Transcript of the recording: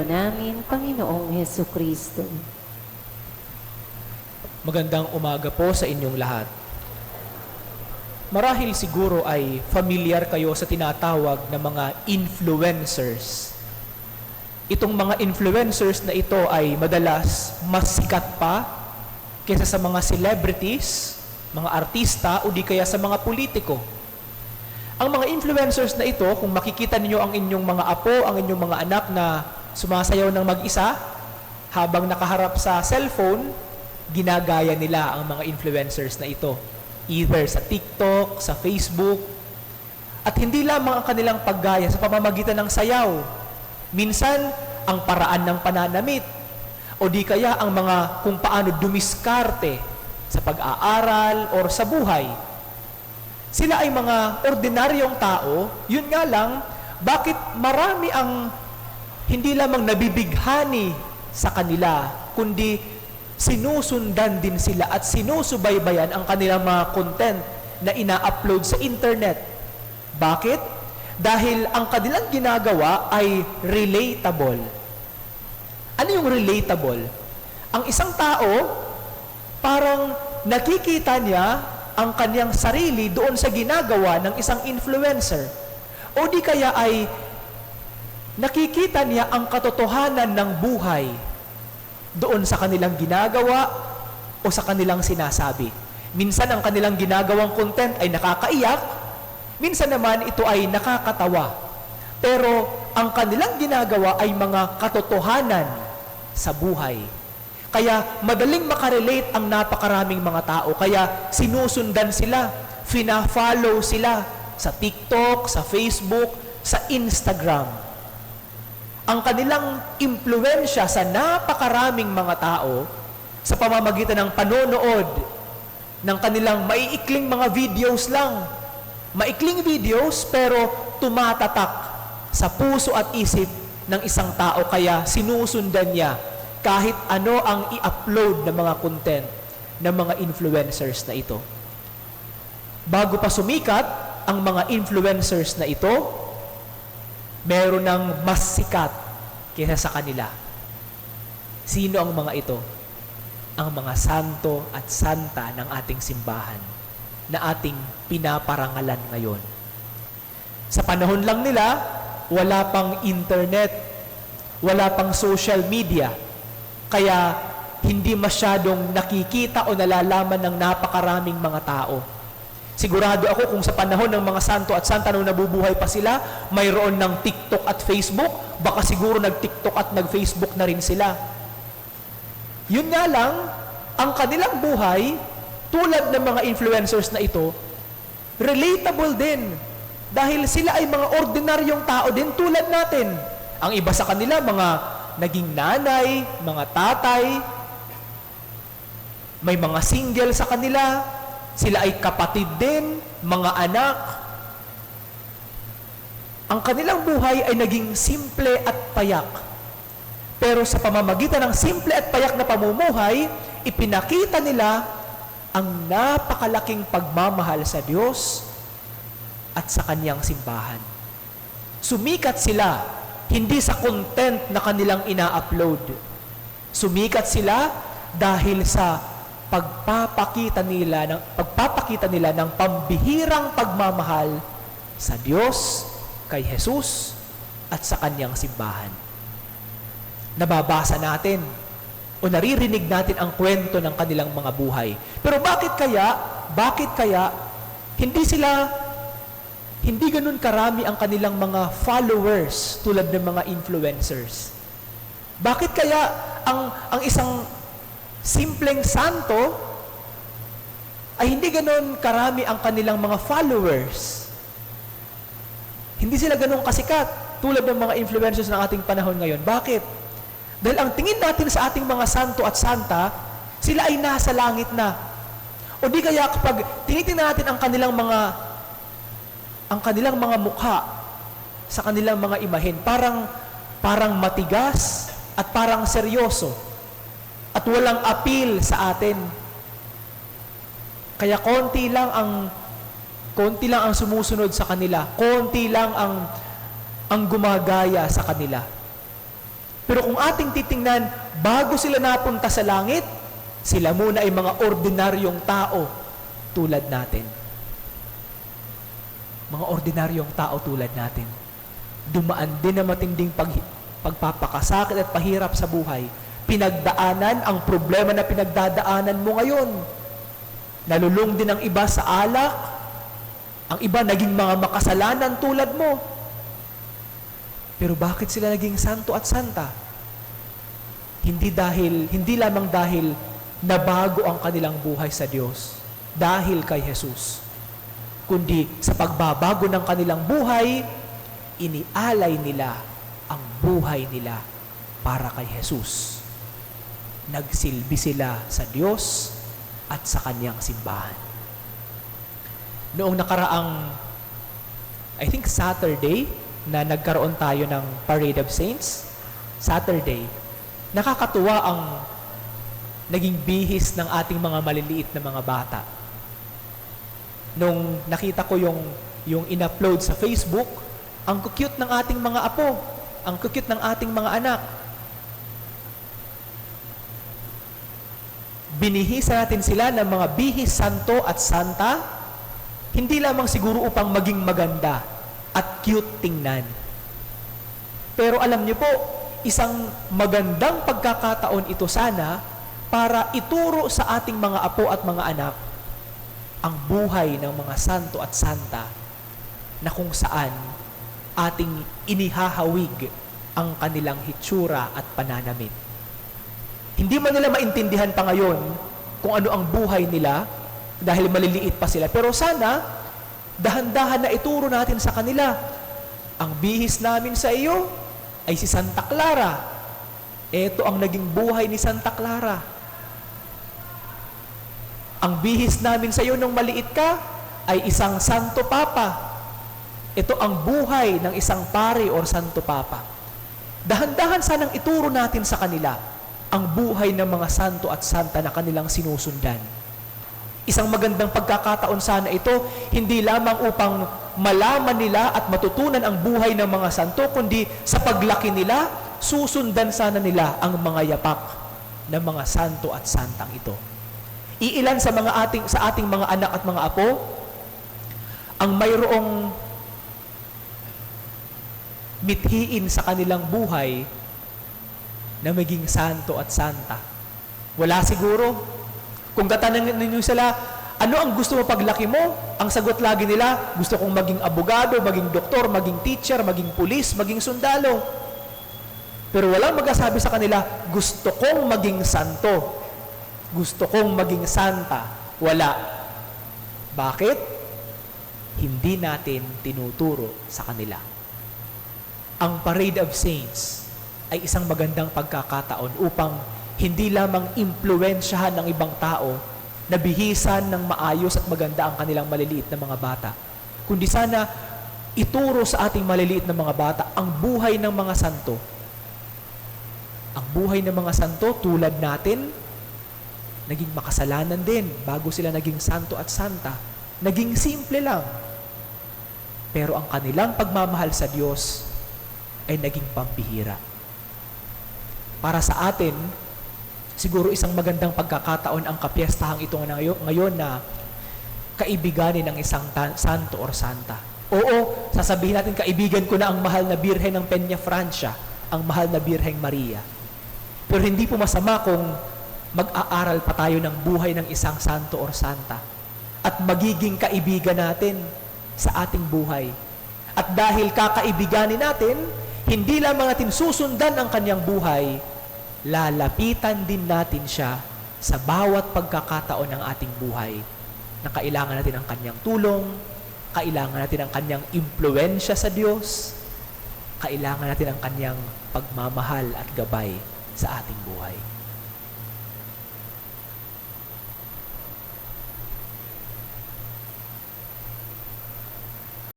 namin, Panginoong Heso Kristo. Magandang umaga po sa inyong lahat. Marahil siguro ay familiar kayo sa tinatawag na mga influencers. Itong mga influencers na ito ay madalas mas sikat pa kaysa sa mga celebrities, mga artista o di kaya sa mga politiko. Ang mga influencers na ito, kung makikita ninyo ang inyong mga apo, ang inyong mga anak na sumasayaw ng mag-isa, habang nakaharap sa cellphone, ginagaya nila ang mga influencers na ito. Either sa TikTok, sa Facebook, at hindi lamang ang kanilang paggaya sa pamamagitan ng sayaw. Minsan, ang paraan ng pananamit, o di kaya ang mga kung paano dumiskarte sa pag-aaral or sa buhay. Sila ay mga ordinaryong tao, yun nga lang, bakit marami ang hindi lamang nabibighani sa kanila, kundi sinusundan din sila at sinusubaybayan ang kanilang mga content na ina-upload sa internet. Bakit? Dahil ang kanilang ginagawa ay relatable. Ano yung relatable? Ang isang tao, parang nakikita niya ang kanyang sarili doon sa ginagawa ng isang influencer. O di kaya ay nakikita niya ang katotohanan ng buhay doon sa kanilang ginagawa o sa kanilang sinasabi. Minsan ang kanilang ginagawang content ay nakakaiyak, minsan naman ito ay nakakatawa. Pero ang kanilang ginagawa ay mga katotohanan sa buhay. Kaya madaling makarelate ang napakaraming mga tao. Kaya sinusundan sila, fina-follow sila sa TikTok, sa Facebook, sa Instagram. Ang kanilang impluwensya sa napakaraming mga tao sa pamamagitan ng panonood ng kanilang maiikling mga videos lang. Maikling videos pero tumatatak sa puso at isip ng isang tao, kaya sinusundan niya kahit ano ang i-upload ng mga content ng mga influencers na ito. Bago pa sumikat ang mga influencers na ito, meron ng mas sikat kaysa sa kanila. Sino ang mga ito? Ang mga santo at santa ng ating simbahan na ating pinaparangalan ngayon. Sa panahon lang nila, wala pang internet, wala pang social media, kaya hindi masyadong nakikita o nalalaman ng napakaraming mga tao. Sigurado ako kung sa panahon ng mga santo at santa nung nabubuhay pa sila, mayroon ng TikTok at Facebook, baka siguro nag-TikTok at nag-Facebook na rin sila. Yun nga lang, ang kanilang buhay, tulad ng mga influencers na ito, relatable din. Dahil sila ay mga ordinaryong tao din tulad natin. Ang iba sa kanila, mga naging nanay, mga tatay, may mga single sa kanila, sila ay kapatid din, mga anak. Ang kanilang buhay ay naging simple at payak. Pero sa pamamagitan ng simple at payak na pamumuhay, ipinakita nila ang napakalaking pagmamahal sa Diyos at sa Kanyang simbahan. Sumikat sila, hindi sa content na kanilang ina-upload. Sumikat sila dahil sa pagpapakita nila ng pambihirang pagmamahal sa Diyos, kay Jesus, at sa Kanyang simbahan. Nababasa natin o naririnig natin ang kwento ng kanilang mga buhay. Pero bakit kaya hindi ganun karami ang kanilang mga followers tulad ng mga influencers? Bakit kaya ang isang simpleng santo ay hindi ganun karami ang kanilang mga followers? Hindi sila ganun kasikat tulad ng mga influencers ng ating panahon ngayon. Bakit? Dahil ang tingin natin sa ating mga santo at santa, sila ay nasa langit na. O di kaya kapag tinitingnan natin ang kanilang mga mukha sa kanilang mga imahen, parang matigas at parang seryoso at walang appeal sa atin. Kaya konti lang ang sumusunod sa kanila, konti lang ang gumagaya sa kanila. Pero kung ating titingnan, bago sila napunta sa langit, sila muna ay mga ordinaryong tao tulad natin. Mga ordinaryong tao tulad natin. Dumaan din na matinding pagpapakasakit at pahirap sa buhay. Pinagdaanan ang problema na pinagdadaanan mo ngayon. Nalulung din ang iba sa alak. Ang iba naging mga makasalanan tulad mo. Pero bakit sila naging santo at santa? Hindi lamang dahil nabago ang kanilang buhay sa Diyos dahil kay Jesus, kundi sa pagbabago ng kanilang buhay, inialay nila ang buhay nila para kay Jesus. Nagsilbi sila sa Diyos at sa kanyang simbahan. Noong nakaraang, I think Saturday, na nagkaroon tayo ng Parade of Saints, Saturday, nakakatuwa ang naging bihis ng ating mga maliliit na mga bata. Nung nakita ko yung in-upload sa Facebook, ang cute ng ating mga apo, ang cute ng ating mga anak. Binihisa natin sila ng mga bihis santo at santa, hindi lamang siguro upang maging maganda at cute tingnan. Pero alam niyo po, isang magandang pagkakataon ito sana para ituro sa ating mga apo at mga anak ang buhay ng mga santo at santa na kung saan ating inihahawig ang kanilang hitsura at pananamit. Hindi man nila maintindihan pa ngayon kung ano ang buhay nila dahil maliliit pa sila. Pero sana, dahan-dahan na ituro natin sa kanila, ang bihis namin sa iyo ay si Santa Clara. Ito ang naging buhay ni Santa Clara. Ang bihis namin sa iyo nung maliit ka ay isang Santo Papa. Ito ang buhay ng isang pari or Santo Papa. Dahan-dahan sanang ituro natin sa kanila ang buhay ng mga santo at santa na kanilang sinusundan. Isang magandang pagkakataon sana ito, hindi lamang upang malaman nila at matutunan ang buhay ng mga santo, kundi sa paglaki nila, susundan sana nila ang mga yapak ng mga santo at santang ito. Iilan sa ating mga anak at mga apo ang mayroong mithiin sa kanilang buhay na maging santo at santa. Wala siguro. Kung tatanungin ninyo sila, ano ang gusto mo paglaki mo? Ang sagot lagi nila, gusto kong maging abogado, maging doktor, maging teacher, maging pulis, maging sundalo. Pero walang magsasabi sa kanila, gusto kong maging santo. Gusto kong maging santa. Wala. Bakit? Hindi natin tinuturo sa kanila. Ang Parade of Saints ay isang magandang pagkakataon upang hindi lamang impluwensyahan ng ibang tao na bihisan ng maayos at maganda ang kanilang maliliit na mga bata, kundi sana ituro sa ating maliliit na mga bata ang buhay ng mga santo. Ang buhay ng mga santo tulad natin, naging makasalanan din bago sila naging santo at santa. Naging simple lang. Pero ang kanilang pagmamahal sa Diyos ay naging pambihira. Para sa atin, siguro isang magandang pagkakataon ang kapiestahang ito ngayon na kaibiganin ng isang santo or santa. Oo, sasabihin natin, kaibigan ko na ang mahal na Birhen ng Peña Francia, ang mahal na Birheng Maria. Pero hindi po masama kung mag-aaral pa tayo ng buhay ng isang santo or santa at magiging kaibigan natin sa ating buhay. At dahil kakaibiganin natin, hindi lamang natin susundan ang kanyang buhay, lalapitan din natin siya sa bawat pagkakataon ng ating buhay na kailangan natin ang kanyang tulong, kailangan natin ang kanyang impluwensya sa Diyos, kailangan natin ang kanyang pagmamahal at gabay sa ating buhay.